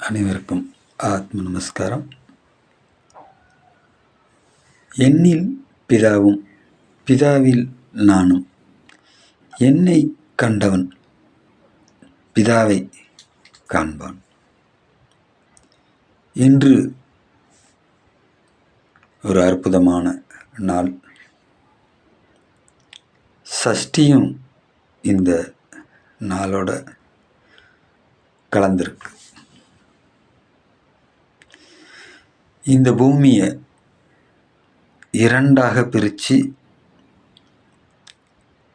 அனைவருக்கும் ஆத்ம நமஸ்காரம். என்னில் பிதாவும் பிதாவில் நானும், என்னை கண்டவன் பிதாவை காண்பான். இன்று ஒரு அற்புதமான நாள். சஷ்டியும் இந்த நாளோட கலந்திருக்கு. இந்த பூமியை இரண்டாக பிரித்து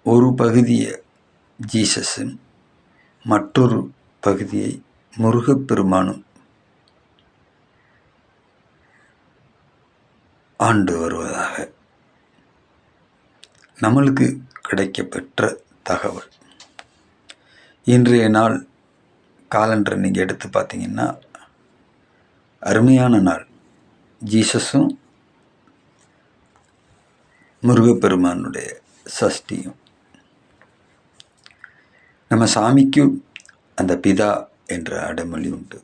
ஒரு பகுதியை ஜீசஸும் மற்றொரு பகுதியை முருகப்பெருமானும் ஆண்டு வருவதாக நம்மளுக்கு கிடைக்கப்பெற்ற தகவல். இன்றைய நாள் காலண்டரை நீங்கள் எடுத்து பார்த்தீங்கன்னா அருமையான நாள். ஜீசஸும் முருகப்பெருமானுடைய சஷ்டியும். நம்ம சாமிக்கு அந்த பிதா என்ற அடைமொழி உண்டு.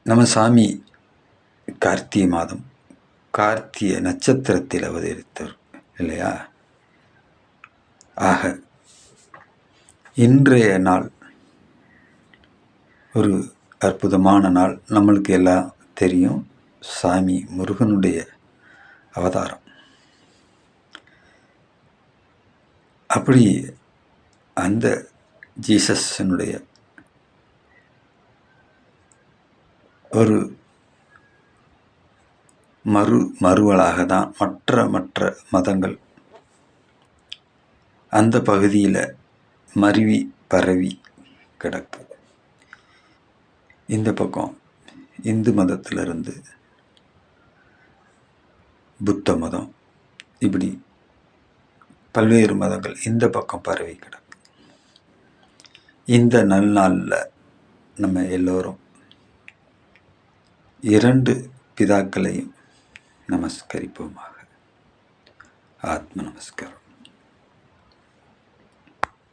நம்ம சாமி கார்த்திகை மாதம் கார்த்திகை நட்சத்திரத்தில் அவதரித்தார் இல்லையா? ஆக இன்றைய நாள் ஒரு அற்புதமான நாள். நம்மளுக்கு எல்லாம் தெரியும், சாமி முருகனுடைய அவதாரம். அப்படி அந்த ஜீசஸனுடைய ஒரு மறுவலாக தான் மற்ற மதங்கள் அந்த பகுதியில் மருவி பரவி கிடக்கு. இந்த பக்கம் இந்து மதத்திலிருந்து புத்த மதம், இப்படி பல்வேறு மதங்கள் இந்த பக்கம் பரவி கிடக்கு. இந்த நல்நாளில் நம்ம எல்லோரும் இரண்டு பிதாக்களையும் நமஸ்கரிப்போமாக. ஆத்ம நமஸ்காரம்.